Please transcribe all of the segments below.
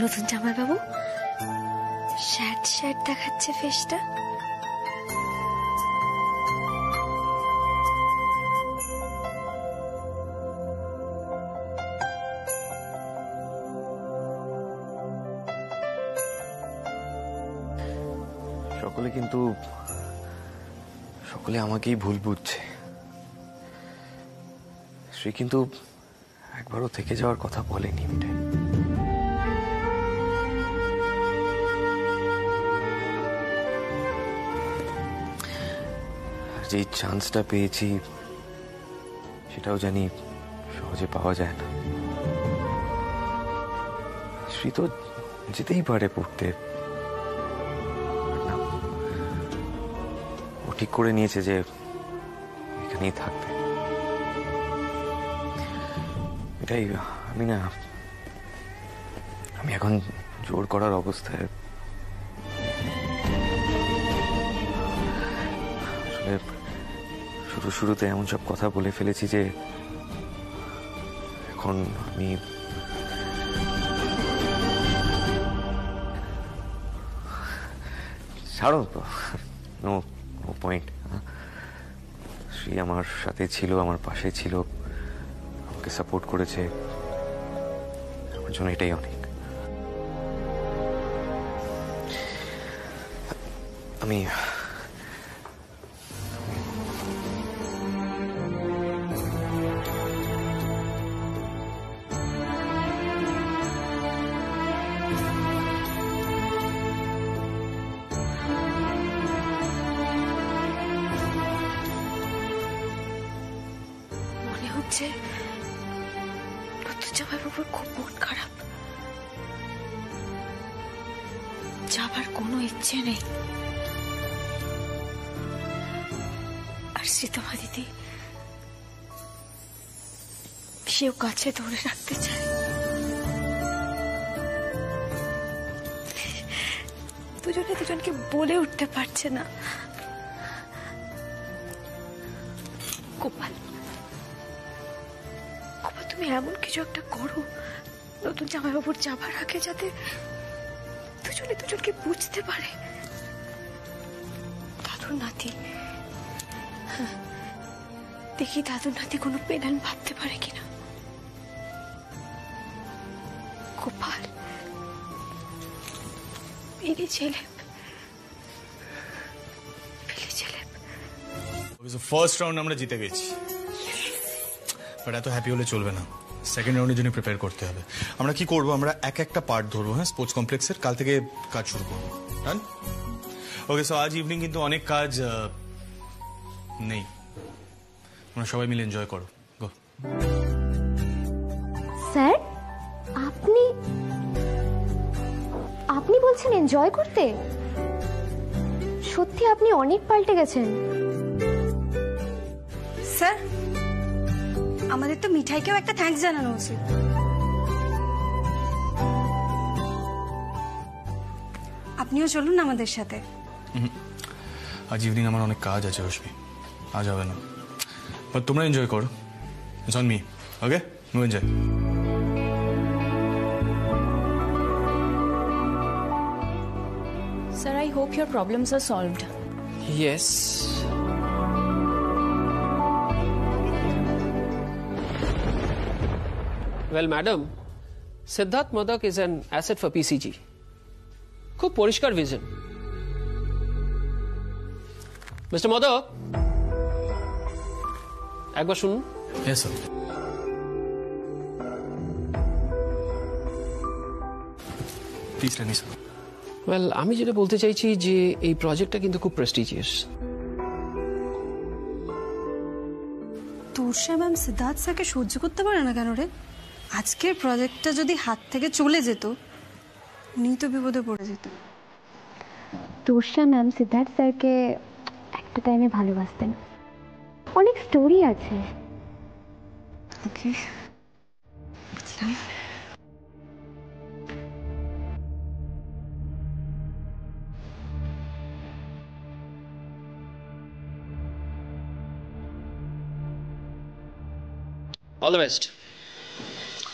নতুন জামাইবাবু shut shut দেখাচ্ছে ফেসটা। সকলে আমাকেই ভুল বুঝছে। শ্রী কিন্তু একবারও থেকে যাওয়ার কথা বলেনি মিঠাই। যে চান্সটা পেয়েছি সেটাও জানি সহজে পাওয়া যায় না। শ্রী তো যেতেই পারে পড়তে, ও ঠিক করে নিয়েছে যে এখানেই থাকবে। এটাই আমি এখন জোর করার অবস্থায় শুরুতে এমন সব কথা বলে ফেলেছি যে এখন আমি ছাড়ো, নো পয়েন্ট। শ্রী আমার সাথে ছিল, আমার পাশে ছিল, আমাকে সাপোর্ট করেছে, আমার জন্য এটাই অনেক। আমি জামাইবাবুর খুব মন খারাপ, যাবার কোনো ইচ্ছে নেই। আর সীতামা দিদি সেও কাছে ধরে রাখতে চায়। দুজনকে বলে উঠতে পারছে না। গোপাল, তুমি এমন কিছু একটা করো নতুন জামাইবাবুর যাবার আগে, যাতে দুজনকে বুঝতে পারে। দাদুর নাতি, দেখি দাদুর নাতি কোনো পেনান ভাবতে পারে কিনা। গোপাল, ফার্স্ট রাউন্ড আমরা জিতে গেছি, বাট এত হ্যাপি হলে চলবে না। সেকেন্ড রাউন্ডের জন্য প্রিপেয়ার করতে হবে। আমরা কি করবো, আমরা একটা পার্ট ধরবো। হ্যাঁ, স্পোর্টস কমপ্লেক্সের কাল থেকে কাজ শুরু করবো। হ্যাঁ, ওকে। সো আজ ইভিনিং কিন্তু অনেক কাজ নেই, আমরা সবাই মিলে এনজয় করো। গো। স্যার, আপনি বলছেন এনজয় করতে? সত্যি আপনি অনেক পাল্টে গেছেন। স্যার, আমাদের তো মিঠাইকেও একটা থ্যাঙ্কস জানানো উচিত। আপনিও চলুন আমাদের সাথে। আজ ইভিনিং আমার অনেক কাজ আছে রশ্মি, আজ হবে না। বাট তোমরা এনজয় করো, it's on me. Okay, no enjoy. Sir, I hope your problems are solved. Yes. Well, madam, Siddharth Modak is an asset for PCG. খুব পরিষ্কার ভিশন। মিস্টার মোদক, একবার শুনুন। Yes, sir. Please tell me, sir. Well, আমি যেটা বলতে চাইছি যে এই প্রজেক্টটা কিন্তু খুব প্রেস্টিজিয়াস। তোরসা ম্যাম সিদ্ধার্থ স্যারকে সহ্য করতে পারে না কেন রে? আজকের প্রজেক্টটা যদি হাত থেকে চলে যেত, উনি তো বিপদে পড়ে যেত। তোরসা ম্যাম সিদ্ধার্থ স্যারকে একটা টাইমে ভালোবাসতেন, অনেক স্টোরি আছে। ওকে, বুঝলাম। All the best.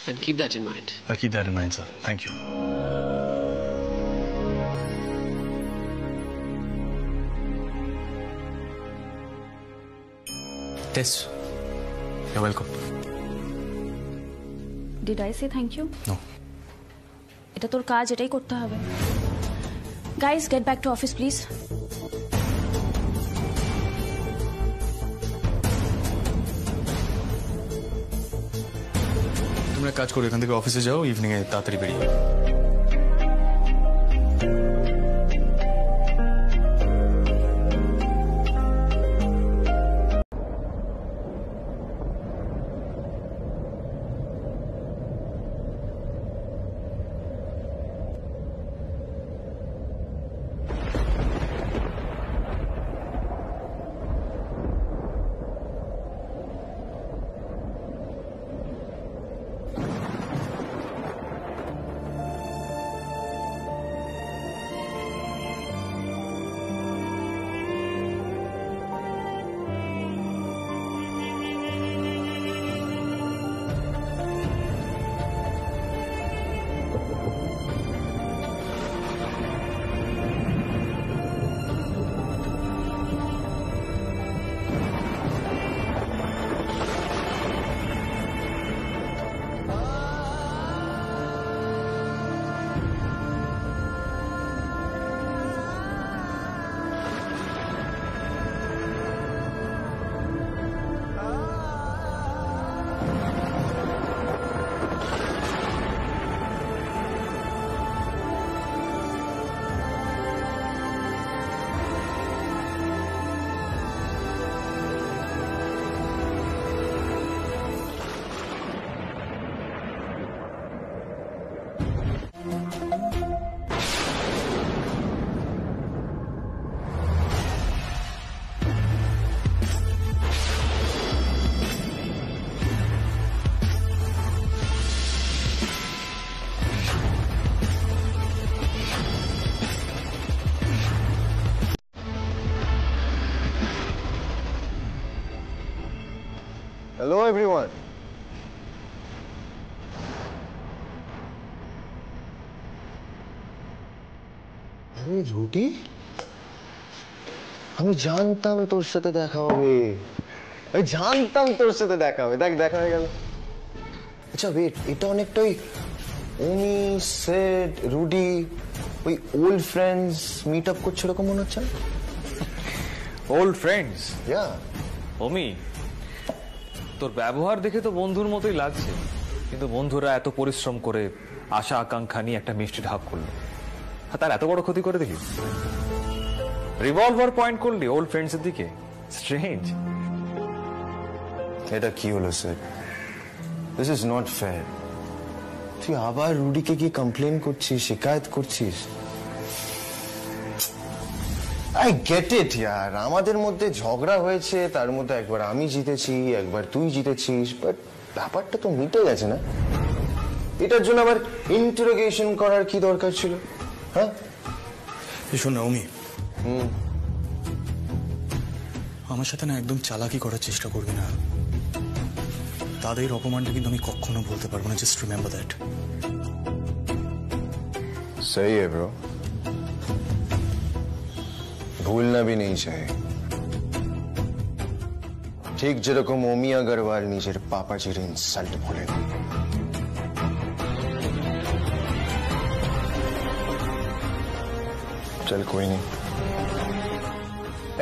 And keep that in mind. I'll keep that in mind, sir. Thank you. Tess, you welcome. Did I say thank you? No. এটা তোর কাজ, এটাই করতে হবে। Guys, get back to office please. তোমরা কাজ করো, এখান থেকে অফিসে যাও, ইভিনিং এ তাড়াতাড়ি বেরিয়ে। Hello everyone. আরে রুটি, আমি জানতাম তোর সাথে দেখা হবে, আমি জানতাম তোর সাথে দেখা হবে। দেখ, দেখা হয়ে গেল। আচ্ছা ওয়েট, এটা অনেকটা ওই ওমি, সেড, রুডি, ওই ওল্ড ফ্রেন্ডস মিট আপ করছে এরকম মনে হচ্ছে। Old friends? ইয়া। ওমি, তোর ব্যবহার দেখে তো বন্ধুর মতোই লাগছে, কিন্তু বন্ধুরা এত পরিশ্রম করে আশা আকাঙ্ক্ষা নিয়ে একটা মিষ্টি ঢাক করলো, তার এত বড় ক্ষতি করে দেখি। রিভলভার পয়েন্ট করলি ওল্ড ফ্রেন্ডস এর দিকে, স্ট্রেঞ্জ। এটা কি হলো sir? This is not fair. তুই আবার রুডিকে গিয়ে কমপ্লেন করছিস, শিকায়ত করছিস। আই গেট ইট ইয়ার, আমাদের মধ্যে ঝগড়া হয়েছে, তার মধ্যে একবার আমি জিতেছি, একবার তুই জিতেছিস, বাট ব্যাপারটা তো মিটে গেছে না? এটার জন্য আবার ইন্টারোগেশন করার কি দরকার ছিল? হ্যাঁ শোন না অমি, আমার সাথে না একদম চালাকি করার চেষ্টা করবি না। তাদের অপমানটা কিন্তু আমি কখনো বলতে পারবো না, জাস্ট রিমেম্বার দ্যাট। सही है ब्रो, भूलना भी नहीं चाहिए। ठीक যেরকম ওমি আগরওয়াল নিজের পাপাজির ইনসাল্ট ভুলে। चल कोई नहीं।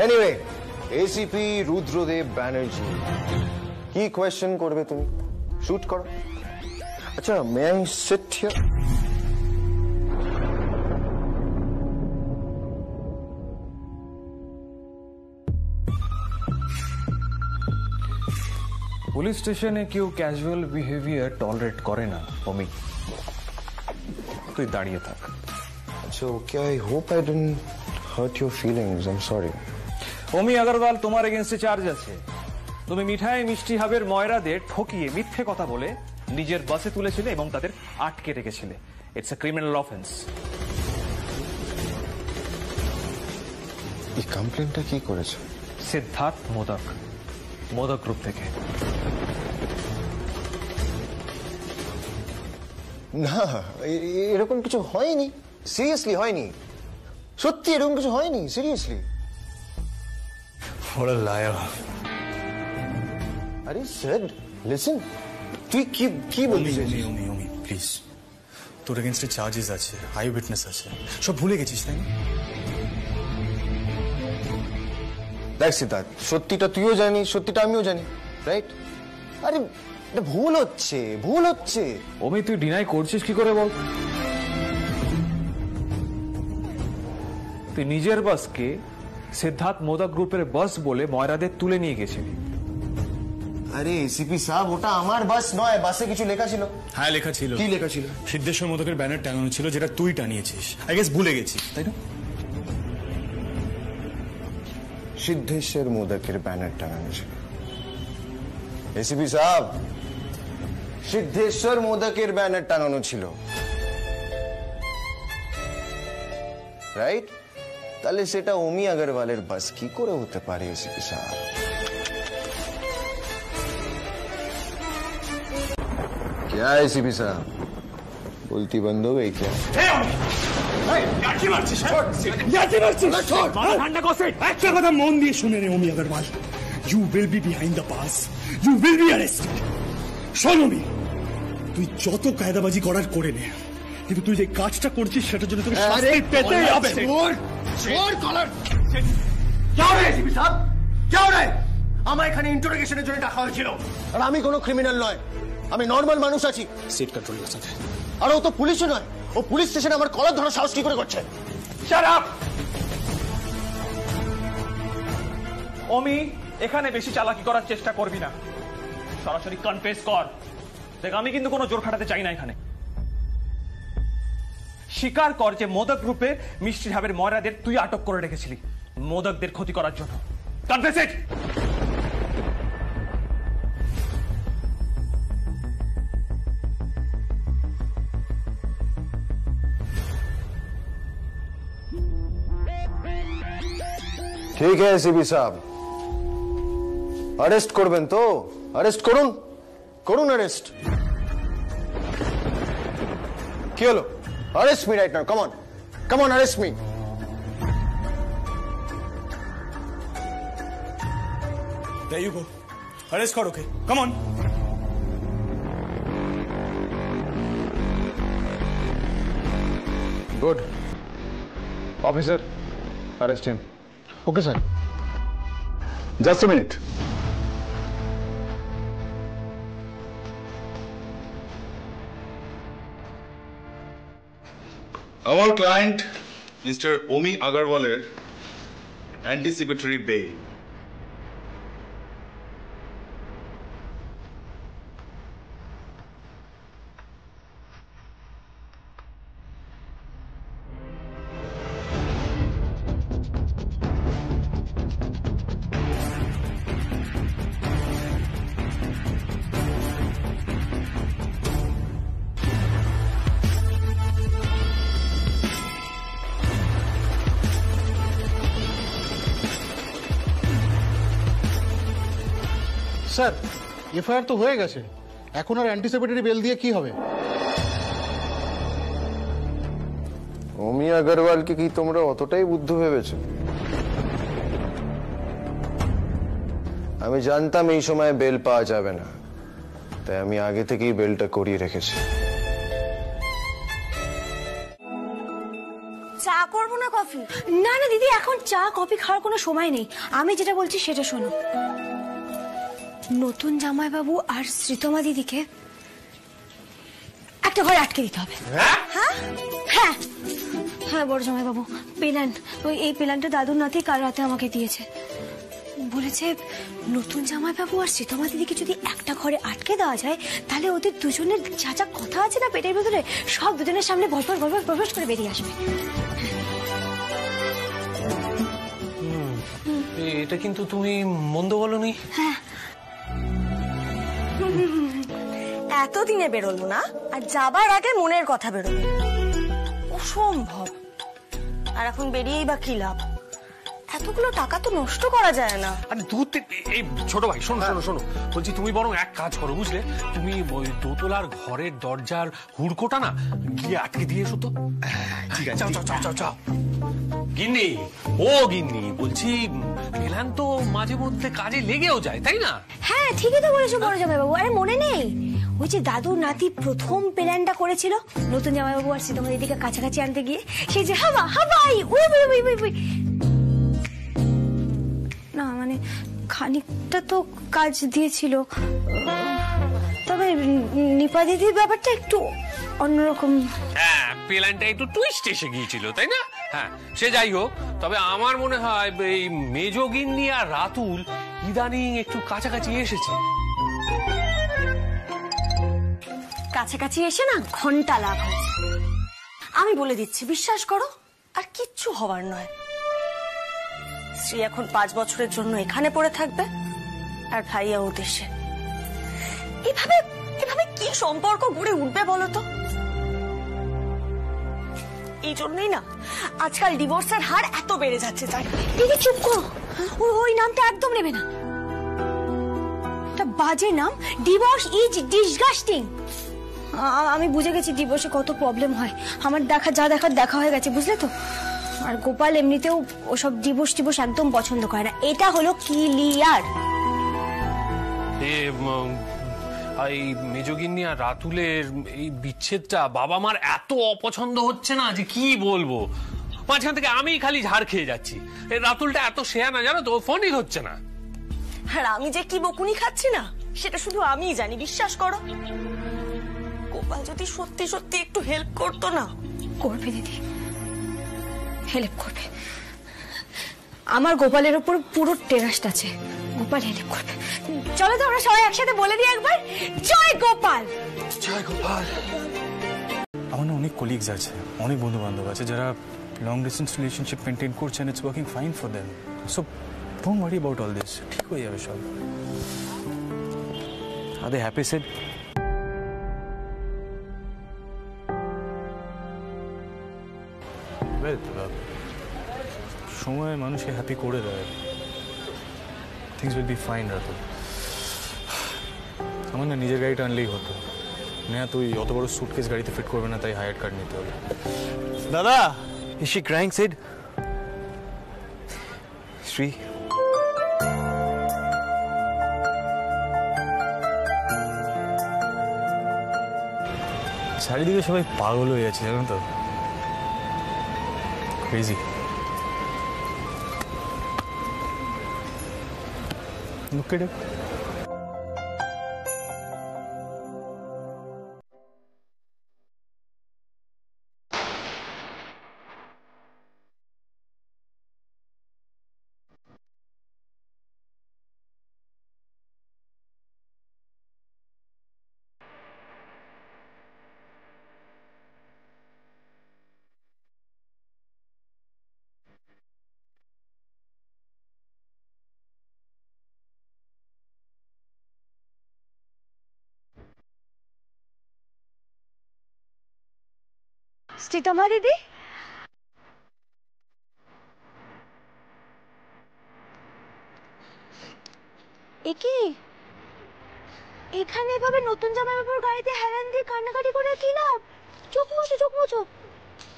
एनीवे, एसीपी रुद्रदेव बैनर्जी, কি কোয়েশ্চেন করবে তুমি? শুট করো। আচ্ছা, may I sit here? Police স্টেশনে কেউ ক্যাজুয়াল বিহেভিয়ার টলারেট করে না ওমি, তুই দাঁড়িয়ে থাক। So, okay, I hope I didn't hurt your feelings. I'm sorry. ওমি Agarwal, তোমার এগেইনস্টে চার্জ আছে। তুমি মিঠাই মিষ্টি হাবের ময়রাদের ঠকিয়ে মিথ্যে কথা বলে নিজের বাসে তুলেছিলে এবং তাদের আটকে রেখেছিলে। It's a criminal offence. এই কমপ্লেনটা কি করেছে? সিদ্ধার্থ মোদক, মোদক গ্রুপ থেকে। না, এরকম কিছু হয়নি, সিরিয়াসলি হয়নি, সত্যি এরকম কিছু হয়নি, সিরিয়াসলি। What a liar. আরে স্যার লিসেন, তুই কি বলছিস? ওমি প্লিজ, তোর এগেনস্টে চার্জেস আছে, আই উইটনেস আছে, সব ভুলে গেছিস তাই না? দেখ সিদ্ধার্থ, সত্যিটা তুইও জানিস, সত্যিটা আমিও জানি, রাইট? আরে এটা ভুল হচ্ছে। ওমি তুই ডিনাই করছিস কি করে বল? তুই নিজের বাসকে সিদ্ধার্থ মোদক গ্রুপের বাস বলে ময়রাদের তুলে নিয়ে গেছিলি। আরে এসিপি সাহেব, ওটা আমার বাস নয়, বাসে কিছু লেখা ছিল। হ্যাঁ লেখা ছিল। কি লেখা ছিল? সিদ্ধেশ্বর মোদকের ব্যানার টাঙানো ছিল, যেটা তুই টানিয়েছিস। আই গেস ভুলে গেছিস তাই না? সিদ্ধেশ্বর মোদকের ব্যানার টাঙানো ছিল। এসিপি সাহেব, সিদ্ধেশ্বর মোদকের ব্যানার টাঙানো ছিল, রাইট? তাহলে সেটা ওমি আগরওয়ালের বাস কি করে হতে পারে এসিপি সাহেব? क्या है एसीपी साहब, बोलती बंद हो गई क्या? একটা কথা মন দিয়ে শুনে নে Omi Agarwal, you will be behind the bars, you will be arrested. শোন ওমি, তুই যত কায়দাবাজি করার করে নে, কিন্তু তুই যে কাজটা করছিস সেটার জন্য তোকে শাস্তি পেতেই হবে। আমার এখানে ইন্টারোগেশনের জন্য ডাকা হয়েছিল, আর আমি কোনো ক্রিমিনাল নয়, আমি নর্মাল মানুষ আছি। সিট কন্ট্রোল করছে। আর ও তো পুলিশও নয়, ও পুলিশ স্টেশনে আমার কলার ধরা সাহস কি করে করছে? Shut up! ওমি, এখানে বেশি চালাকি করার চেষ্টা করবি না, সরাসরি কনফেস কর। দেখ, আমি কিন্তু কোনো জোর খাটাতে চাই না এখানে। স্বীকার কর যে মোদক গ্রুপে মিষ্টি ঢাবের ময়রাদের তুই আটক করে রেখেছিলি মোদকদের ক্ষতি করার জন্য। কনফেস ইট। ঠিক আছে এসিপি সাহেব, অ্যারেস্ট করবেন তো অ্যারেস্ট করুন অ্যারেস্ট। কি হলো? Arrest me right now, come on arrest me. There you go. Arrest কর okay, come on. Good. Officer, arrest him. Okay sir. Just a minute. Our client, Mr. Omi Agarwaler, anticipatory bail. Sir, FIR তো হয়ে গেছে, এখন আর anticipatory bell দিয়ে কি হবে? ওমি আগরওয়ালকে কি তোমরা অতটাই বুদ্ধ ভেবেছ? আমি জানতাম এই সময় বেল পাওয়া যাবে না, তাই আমি আগে থেকেই বেলটা করিয়ে রেখেছি। চা করবো না কফি? না না দিদি, এখন চা কফি খাওয়ার কোনো সময় নেই। আমি যেটা বলছি সেটা শোনো। নতুন জামাইবাবু আর শ্রীতমা দিদিকে একটা ঘরে আটকে দিতে হবে। হ্যাঁ হ্যাঁ হ্যাঁ, বড় জামাইবাবু প্ল্যান, এই প্ল্যানটা দাদুর নাতি কাল রাতে আমাকে দিয়েছে। বলেছে নতুন জামাইবাবু আর শ্রীতমা দিদিকে যদি একটা ঘরে আটকে দেওয়া যায়, তাহলে ওদের দুজনের যা যা কথা আছে না পেটের ভিতরে, সব দুজনের সামনে ভরভর করে বেরিয়ে আসবে। এটা কিন্তু তুমি মন্দ বলনি। হ্যাঁ, এতদিনে বেরোলো না, আর যাবার আগে মনের কথা বেরোলো, অসম্ভব। আর এখন বেরিয়েই বা কি লাভ? এতগুলো টাকা তো নষ্ট করা যায় না। আরে এই ছোট ভাই, শোনো শোনো শোনো, বলছি তুমি বরং এক কাজ করো, বুঝলে? তুমি ওই দোতলার ঘরের দরজার হুড়কোটা না গিয়ে আটকে দিয়ে এসো তো। ঠিক আছে, চাও চাও চাও চাও। গিন্নি, ও গিন্নি, বলছি এলান তো মাঝে মধ্যে কাজে লেগেও যায়, তাই না? হ্যাঁ ঠিকই তো বলেছো বড় জামাইবাবু। আরে মনে নেই ওই যে দাদুর নাতি প্রথম প্ল্যানটা করেছিল নতুন জামাইবাবু আর সীতামা দিদিকে কাছাকাছি আনতে গিয়ে, সেই যে হাওয়া হাওয়াই উই উই উই উই উই। না মানে খানিকটা তো কাজ দিয়েছিল, তবে নিপা দিদির ব্যাপারটা একটু অন্যরকম। হ্যাঁ, প্ল্যানটা একটু টুইস্ট এসে গিয়েছিল, তাই না? হ্যাঁ, সে যাই হোক, তবে আমার মনে হয় এই মেজো গিন্নি আর রাতুল ইদানিং একটু কাছাকাছি এসেছে। কাছাকাছি এসে না ঘন্টা লাভ হয়েছে। আমি বলে দিচ্ছি, বিশ্বাস করো, আর কিচ্ছু হবার নয়। শ্রী এখন 5 বছরের জন্য এখানে পড়ে থাকবে, আর ভাইয়া উদ্দেশ্যে। এভাবে এভাবে কি সম্পর্ক গড়ে উঠবে বলো তো? এই জন্যই না আজকাল ডিভোর্সের হার এত বেড়ে যাচ্ছে। দিদি চুপ করো, ওই নামটা একদম নেবে না। একটা বাজে নাম, ডিভোর্স ইজ ডিসগাস্টিং। আমি বুঝে গেছি ডিভোর্সে কত প্রবলেম হয়। আমার যা দেখার দেখা হয়ে গেছে, বুঝলে তো? আর গোপাল এমনিতেও ওসব ডিভোর্স একদম পছন্দ করে না, এটা হলো ক্লিয়ার। এই মেজগিন্নি আর রাতুলের এই বিচ্ছেদটা বাবা মার এত অপছন্দ হচ্ছে না যে কি বলবো। মাঝখান থেকে আমি খালি ঝাড় খেয়ে যাচ্ছি। এই রাতুলটা এত শেয়া না, জানো তো, ফোনই ধরছে না। আর আমি যে কি বকুনি খাচ্ছি না সেটা শুধু আমিই জানি, বিশ্বাস করো। গোপাল যদি সত্যি সত্যি একটু হেল্প করতো না। করবে দিদি, হেল্প করবে। আমার গোপালের উপর পুরো ট্রাস্ট আছে, গোপাল হেল্প করবে। চলো তো আমরা সবাই একসাথে বলে দিই একবার, জয় গোপাল। জয় গোপাল। আমার না অনেক কলিগস আছে, অনেক বন্ধু বান্ধব আছে যারা লং ডিস্টেন্স রিলেশনশিপ মেনটেন করছে, and it's working fine for them. So don't worry about all this, ঠিক হয়ে যাবে সব। আর দে হ্যাপি সিড? সময় মানুষকে হ্যাপি করে দেয়। Things will be fine Ratul. আমার না নিজের গাড়িটা আনলেই হতো না, তুই অত বড় সুটকেস গাড়িতে ফিট করবে না, তাই হায়ার কার নিতে হবে। দাদা, is she crying seed? Shri, চারিদিকে সবাই পাগল হয়ে যাচ্ছে, জানো তো, ক্রেজি। Look at it. সীতামা দিদি, একি এখানে এভাবে নতুন জামাইবাবুর গাড়িতে হেলান দিয়ে কান্নাকাটি করে কি লাভ? চোখ মুছো, চোখ মুছো।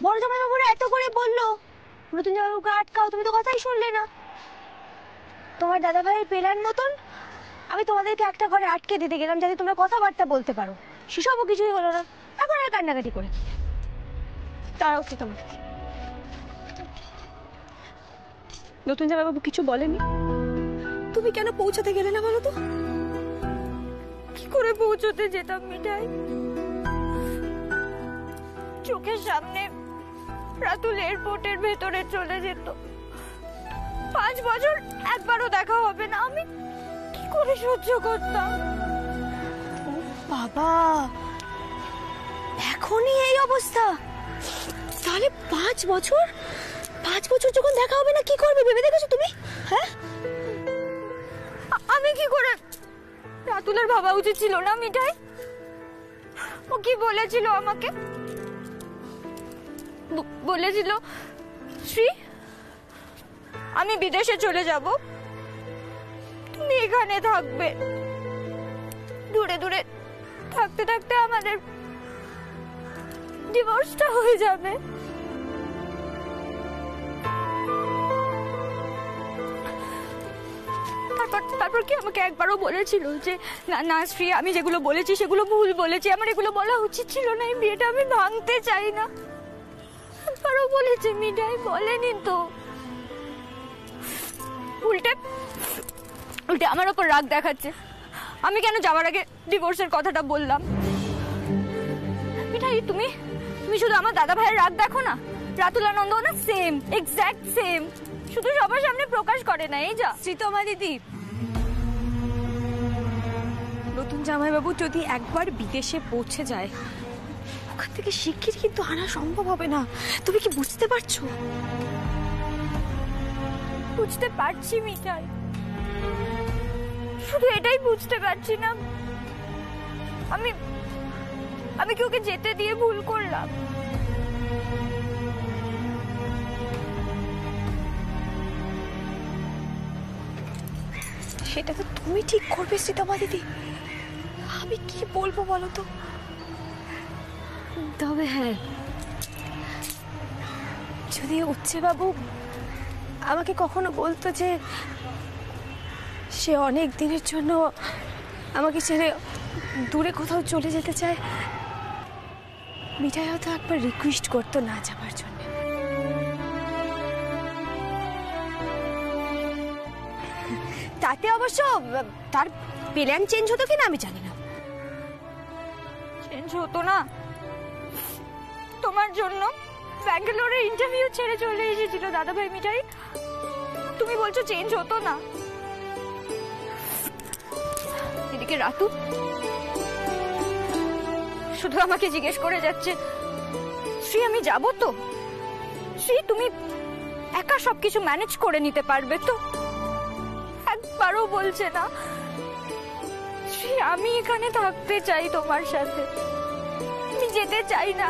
বড় জামাইবাবুরা এত করে বললো নতুন জামাইবাবুকে আটকাও, তুমি তো কথাই শুনলে না। তোমার দাদা ভাইয়ের পেলার মতন আমি তোমাদেরকে একটা ঘরে আটকে দিতে গেলাম যাতে তোমরা কথাবার্তা বলতে পারো, সেসবও কিছুই হলো না। এখন আর কান্নাকাটি করে তারাও কি তোমার নতুন জামাইবাবু কিছু বলেনি? তুমি কেন পৌঁছাতে গেলে না বলো তো? কি করে পৌঁছতে যেতাম মিঠাই? চোখের সামনে রাতুল এয়ারপোর্টের ভেতরে চলে যেত, 5 বছর একবারও দেখা হবে না, আমি কি করে সহ্য করতাম? ও বাবা, এখনই এই অবস্থা? তাহলে 5 বছর যখন দেখা হবে না কি করবে ভেবে দেখেছো তুমি? হ্যাঁ, আমি কি করে? রাতুলের ভাবা উচিত ছিল না মিঠাই? ও কি বলেছিল আমাকে? বলেছিল শ্রী আমি বিদেশে চলে যাব, তুমি এখানে থাকবে। দূরে দূরে থাকতে থাকতে আমাদের ডিভোর্সটা হয়ে যাবে। তারপর কি আমাকে একবারও বলেছিল যে না না শ্রী, আমি যেগুলো বলেছি সেগুলো ভুল বলেছি, আমার এগুলো বলা উচিত ছিল না, এই বিয়েটা আমি ভাঙতে চাই না? একবারও বলেছে মিঠাই? বলেনি তো। উল্টে উল্টে আমার ওপর রাগ দেখাচ্ছে। আমি কেন যাওয়ার আগে ডিভোর্সের কথাটা বললাম? মিঠাই, তুমি তুমি শুধু আমার দাদা ভাইয়ের রাগ দেখো না, রাতুল আনন্দ না সেম, এক্স্যাক্ট সেম, শুধু সবার সামনে প্রকাশ করে না। এই যা শ্রীতমা দিদি, নতুন জামাইবাবু যদি একবার বিদেশে পৌঁছে যায়, ওখান থেকে শিগগির কিন্তু আনা সম্ভব হবে না। তুমি কি বুঝতে পারছো? বুঝতে পারছি মিঠাই, শুধু এটাই বুঝতে পারছি না, আমি আমি কি ওকে যেতে দিয়ে ভুল করলাম? সেটা তো তুমি ঠিক করবে শ্রীতমা দিদি, আমি কি বলবো বলো তো? তবে হ্যাঁ, যদি উচ্চে বাবু আমাকে কখনো বলতো যে সে অনেক দিনের জন্য আমাকে ছেড়ে দূরে কোথাও চলে যেতে চায়, মিঠাই হয়তো একবার রিকোয়েস্ট করতো না যাবার জন্য। তাতে অবশ্য তার প্ল্যান চেঞ্জ হতো কিনা আমি জানি না। চেঞ্জ হতো না? তোমার জন্য ব্যাঙ্গালোরে ইন্টারভিউ ছেড়ে চলে এসেছিল দাদা ভাই মিঠাই, তুমি বলছো চেঞ্জ হতো না? এদিকে রাতু শুধু আমাকে জিজ্ঞেস করে যাচ্ছে, শ্রী আমি যাব তো? শ্রী তুমি একা সবকিছু ম্যানেজ করে নিতে পারবে তো? একবারও বলছে না শ্রী আমি এখানে থাকতে চাই তোমার সাথে, আমি যেতে চাই না।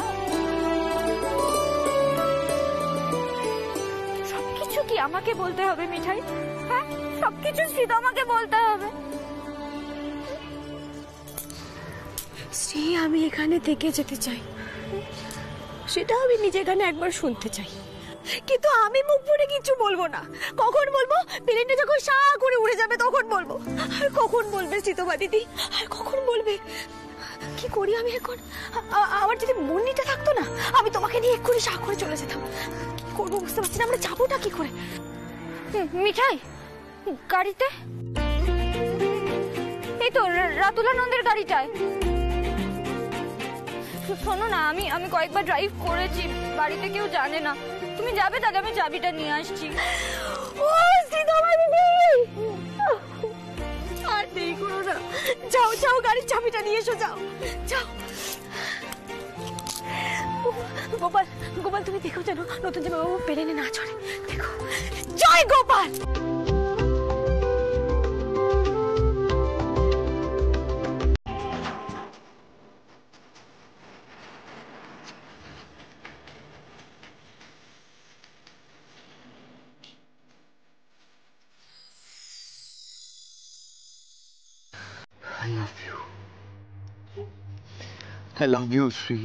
সবকিছু কি আমাকে বলতে হবে মিঠাই? হ্যাঁ, সবকিছু শ্রী আমাকে বলতে হবে? শ্রী আমি এখানে থেকে যেতে চাই, সেটা আমি নিজে এখানে একবার শুনতে চাই, কিন্তু আমি মুখ ফুটে কিছু বলবো না। কখন বলবো? প্লেনটা যখন সা করে উড়ে যাবে তখন বলবো। আর কখন বলবে শ্রীতমা দিদি? আর কখন বলবে? কি করি আমি এখন? আমার যদি মন্দিরটা থাকতো না, আমি তোমাকে নিয়ে এক্ষুনি সা করে চলে যেতাম। কি করবো বুঝতে পারছি না, আমরা যাবোটা কি করে? মিঠাই গাড়িতে, এই তো রাতুলানন্দের গাড়িটায়। শোনো না, আমি আমি কয়েকবার ড্রাইভ করেছি, বাড়িতে কেউ জানে না। তুমি যাবে? তাহলে আমি চাবিটা নিয়ে আসছি। ও শ্রীতমা দিদি, আর দেরি করো না, যাও যাও গাড়ির চাবিটা নিয়ে এসো, যাও যাও। গোপাল গোপাল তুমি দেখো যেন নতুন জামাইবাবু প্লেনে না চড়ে, দেখো। জয় Gopal. I love you. I love you, Sri.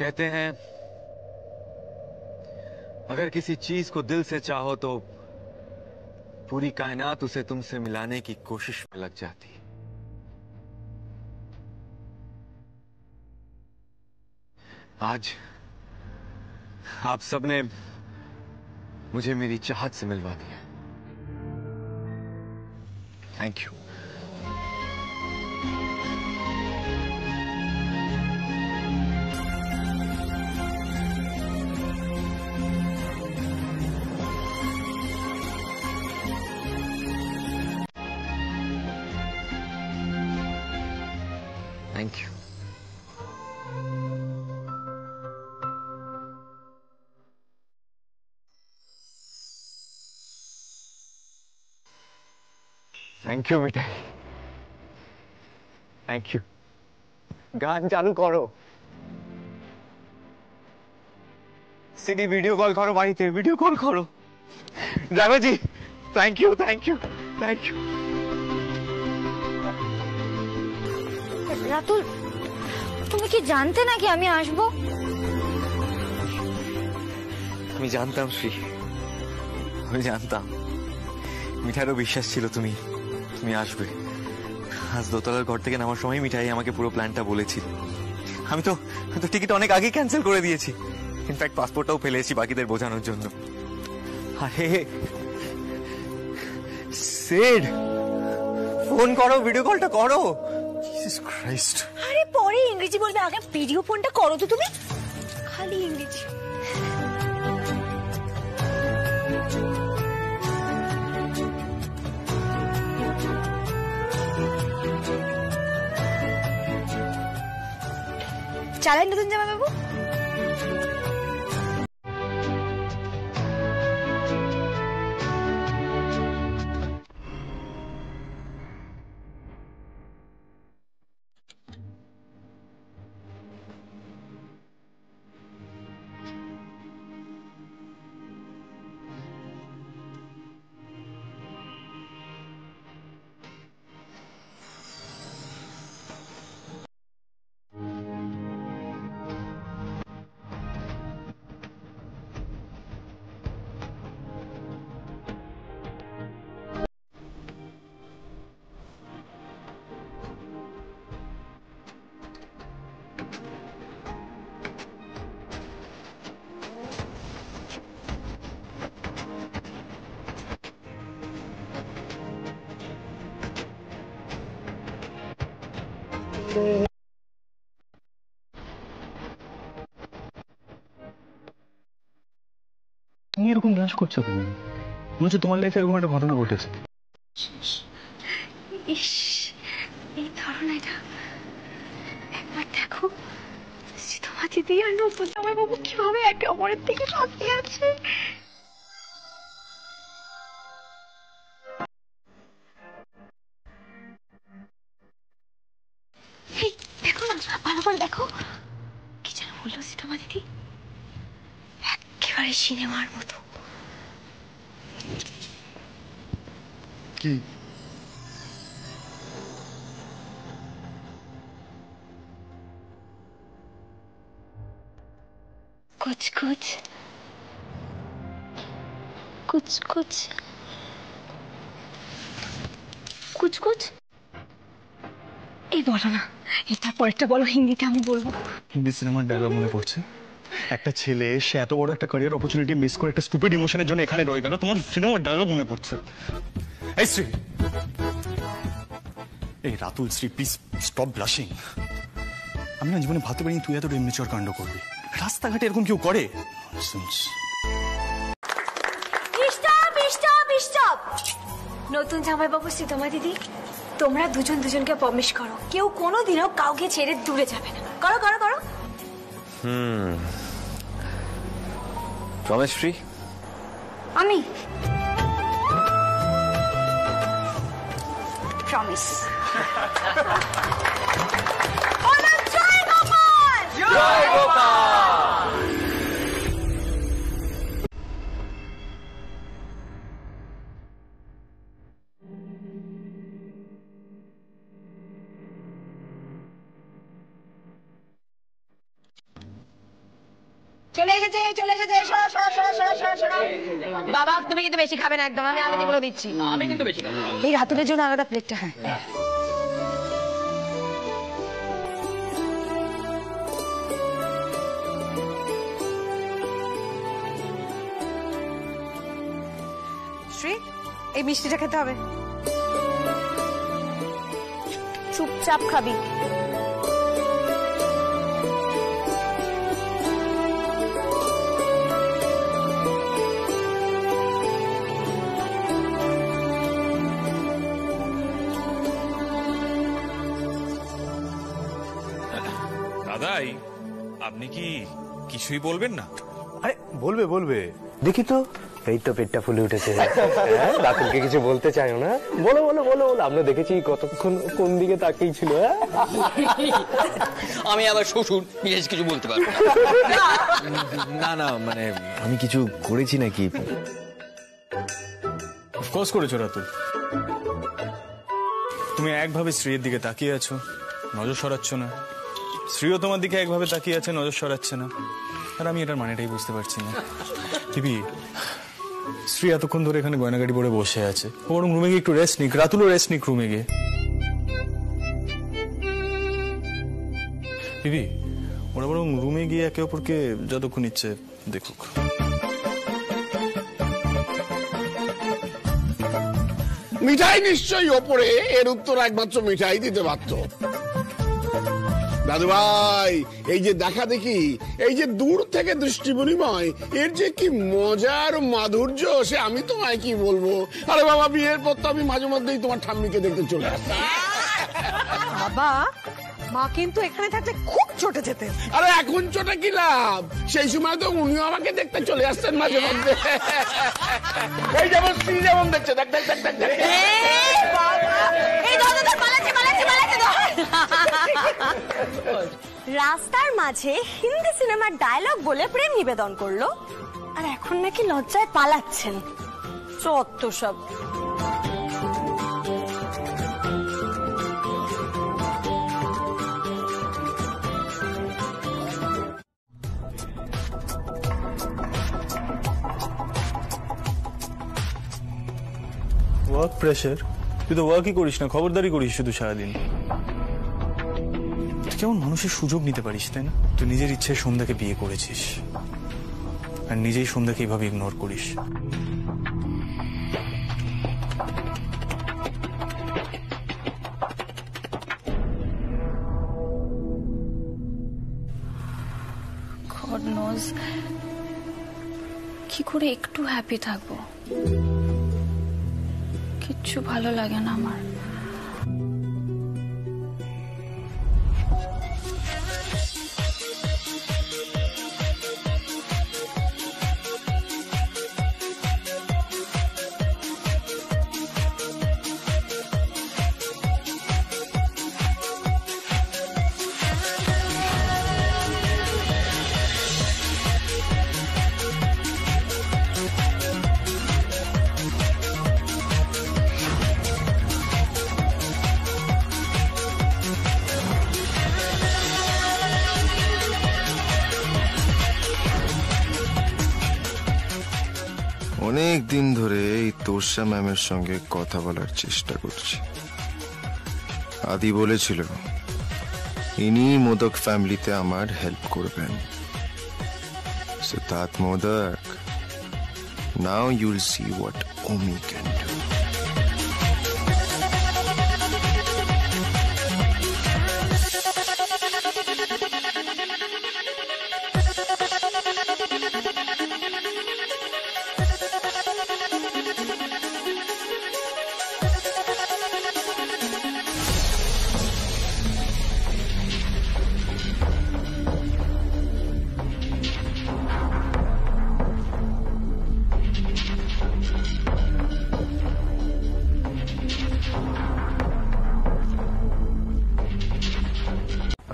कहते हैं अगर किसी चीज को दिल से चाहो तो पूरी कायनात उसे तुमसे मिलाने की कोशिश में लग जाती है। आज आप सबने मुझे मेरी चाहत से मिलवा दिया। Thank you. Thank you. Thank you Mithai, thank you. গান চালু করো, সিডি ভিডিও কল করো, বাড়িতে ভিডিও কল করো। ড্রাইভারজি thank you, thank you, thank you. Ratul, তুমি কি জানতে নাকি আমি আসবো? আমি জানতাম শ্রী, আমি জানতাম। মিঠাইরও বিশ্বাস ছিল তুমি আসবে। আজ দোতলার ঘর থেকে নামার সময় মিঠাই আমাকে পুরো প্ল্যানটা বলেছিল। আমি তো টিকিট অনেক আগে ক্যান্সেল করে দিয়েছি, ইনফ্যাক্ট পাসপোর্টটাও ফেলেছি বাকিদের বোঝানোর জন্য। আরে সেড, ফোন করো, ভিডিও কলটা করো। Jesus Christ. আরে পরে ইংরেজি বলবে, আগে ভিডিও ফোনটা করো তো তুমি। খালি ইংরেজি। চালাই নতুন জামা বাবু। তুমি এরকম ডান্স করছো কেন? মনে হচ্ছে তোমার লাইফে এরকম একটা ঘটনা ঘটেছে। ইস, এই ধারণাটা একবার দেখো, সীতামা দিদি আর নতুন জামাই বাবু কিভাবে একে অপরের দিকে তাকিয়ে আছে। দেখো না, ভালো করে দেখো, কি যেন বললো সীতামা দিদি, একেবারে সিনেমার মতো। কি? कुछ कुछ कुछ कुछ कुछ कुछ এই বলো না, এটা পরেরটা বলো, হিন্দিতে আমি বলবো। হিন্দি সিনেমার ডায়লগ মনে পড়ছে। একটা ছেলে, সে এত বড় একটা ক্যারিয়ার অপরচুনিটি মিস করে একটা স্টুপিড ইমোশনের জন্য এখানে রয়ে গেল। তোমার সিনেমার ডায়লগ মনে পড়ছে। এই শ্রী, এই Ratul, Shri please stop blushing. আমি না জীবনে ভাবতে পারিনি তুই এতটা ইমেচিওর কাণ্ড করবি। রাস্তাঘাটে এরকম কেউ করে? Stop stop stop. নতুন জামাইবাবু সীতামা দিদি, তোমরা দুজন দুজনকে প্রমিস করো, কেউ কোনোদিনও কাউকে ছেড়ে দূরে যাবে না। করো করো করো। প্রমিস শ্রী। আমি প্রমিস। জয় গোপাল, জয় গোপাল। চলে এসেছে, চলে এসেছে। বাবা তুমি কিন্তু বেশি খাবে না একদম, আমি আগে বলে দিচ্ছি। আমি কিন্তু বেশি খাবো। এই রাতুলের জন্য আলাদা প্লেটটা। হ্যাঁ শ্রী, এই মিষ্টিটা খেতে হবে। চুপচাপ খাবি। দাদাই, আপনি কি কিছুই বলবেন না? আরে বলবে বলবে, দেখি তো এই তো পেটটা ফুলে উঠেছে। হ্যাঁ, রাতুলকে কিছু বলতে চাইও না? বলো বলো বলো বলো, আমরা দেখেছি কতক্ষণ কোন দিকে তাকিয়ে ছিল। আমি আবার শ্বশুর, বিশেষ কিছু বলতে পারবো না। না মানে আমি কিছু করেছি নাকি? অফকোর্স করেছো রাতুল। তুমি একভাবে স্ত্রীর দিকে তাকিয়ে আছো, নজর সরাচ্ছ না। স্ত্রীও তোমার দিকে একভাবে তাকিয়ে আছে, নজর সরাচ্ছে না। আর আমি এটার মানেটাই বুঝতে পারছি না। দিবি, স্ত্রী এতক্ষণ ধরে এখানে গয়নাগাড়ি পরে বসে আছে, বরং রুমে গিয়ে একটু রেস্ট নিক। রাতুলও রেস্ট নিক রুমে গিয়ে। দিবি, ওরা বরং রুমে গিয়ে একে অপরকে যতক্ষণ ইচ্ছে দেখুক। মিঠাই নিশ্চয়ই ওপরে, এর উত্তর একমাত্র মিঠাই দিতে পারত। দাদু ভাই, এই যে দেখা দেখি, এই যে দূর থেকে দৃষ্টি বিনিময়, এর যে কি মজার মাধুর্য, সে আমি তোমায় কি বলবো। আরে বাবা, বিয়ের পর তো আমি মাঝে মধ্যেই তোমার ঠাম্মিকে দেখতে চলে আসতাম। বাবা, মা কিন্তু এখানে থাকলে খুব চটে যেতেন। আরে এখন চটে কি লাভ, সেই সময় তো উনিও আমাকে দেখতে চলে আসতেন মাঝে মধ্যে। এই যেমন স্ত্রী যেমন দেখছে, দেখ দেখ দেখ দেখ দেখ। রাস্তার মাঝে হিন্দি সিনেমার ডায়লগ বলে প্রেম নিবেদন করলো, আর এখন নাকি লজ্জায় পালাচ্ছেন। চত্ব সব। Work pressure? তুই তো ওয়ার্কই করিস না, খবরদারি করিস শুধু সারাদিন। কেমন মানুষের সুযোগ নিতে পারিস, তাই না? তুই নিজের ইচ্ছে সন্ধ্যাকে বিয়ে করেছিস, আর নিজেই সন্ধ্যাকে এইভাবে ইগনোর করিস। God knows কি করে একটু হ্যাপি থাকবো। কিচ্ছু ভালো লাগে না আমার। অনেক দিন ধরে এই তোরসা ম্যামের সঙ্গে কথা বলার চেষ্টা করছি। আদি বলেছিল ইনি মোদক ফ্যামিলিতে আমার হেল্প করবেন। Siddharth Modak, now you'll see what Omi can do.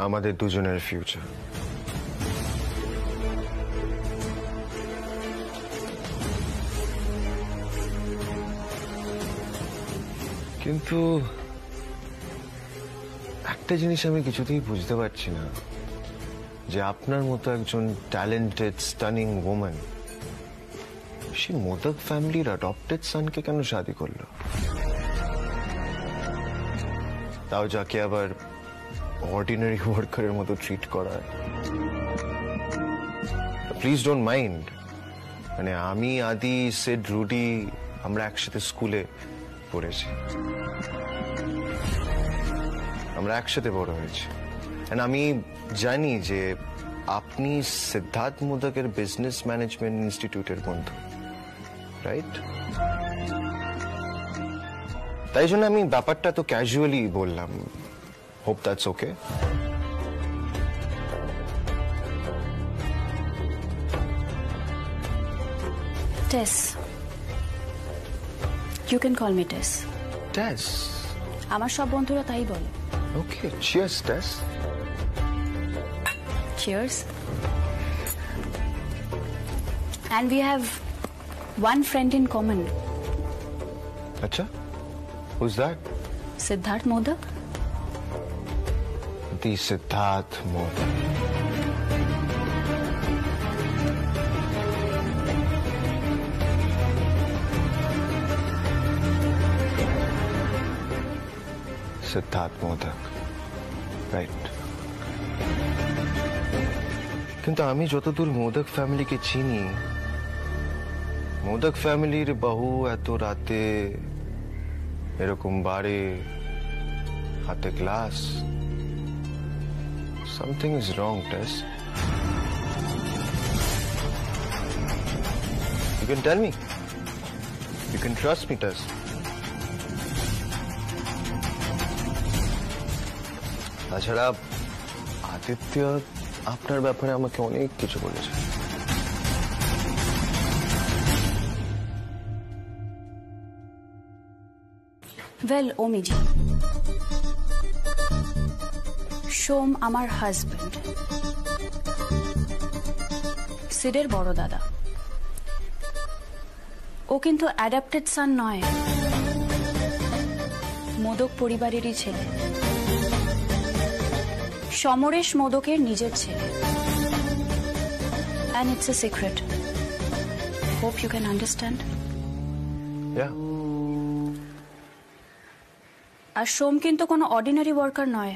আমাদের দুজনের ফিউচার। কিন্তু একটা জিনিস আমি কিছুতেই বুঝতে পারছি না, যে আপনার মতো একজন ট্যালেন্টেড স্টানিং ওম্যান সে মোদক ফ্যামিলির অ্যাডপ্টেড সনকে কেন শাদি করলো, তাও যাকে আবার অর্ডিনারি ওয়ার্কারের মতো ট্রিট করা। প্লিজ ডোন্ট মাইন্ড, মানে আমি, আদি, সিড, রুডি আমরা একসাথে স্কুলে পড়েছি, আমরা একসাথে বড় হয়েছি। আমি জানি যে আপনি সিদ্ধার্থ মোদকের বিজনেস ম্যানেজমেন্ট ইনস্টিটিউটের বন্ধু, রাইট? তাই জন্য আমি ব্যাপারটা তো ক্যাজুয়ালি বললাম। Hope that's okay. Tess, you can call me Tess. Tess? আমার সব বন্ধুরা তাই বলে। Okay, cheers Tess. Cheers. And we have one friend in common. Acha? Who's that? Siddharth Modak. The Siddharth Modak. Siddharth Modak. Right. কিন্তু আমি যতদূর মোদক ফ্যামিলিকে চিনি, মোদক ফ্যামিলির বহু এত রাতে এরকম বারে হাতে glass, something is wrong Tess. You can tell me, you can trust me Tess. তাছাড়া আদিত্য আপনার ব্যাপারে আমাকে অনেক কিছু বলেছে। ওয়েল ওমিজি, সোম আমার হাজবেন্ড, সিডের বড় দাদা। ও কিন্তু অ্যাডাপ্টেড সান নয়, মোদক পরিবারেরই ছেলে, সমরেশ মোদকের নিজের ছেলে। And it's a secret. Hope you can understand. Yeah. আর সোম কিন্তু কোনো অর্ডিনারি ওয়ার্কার নয়।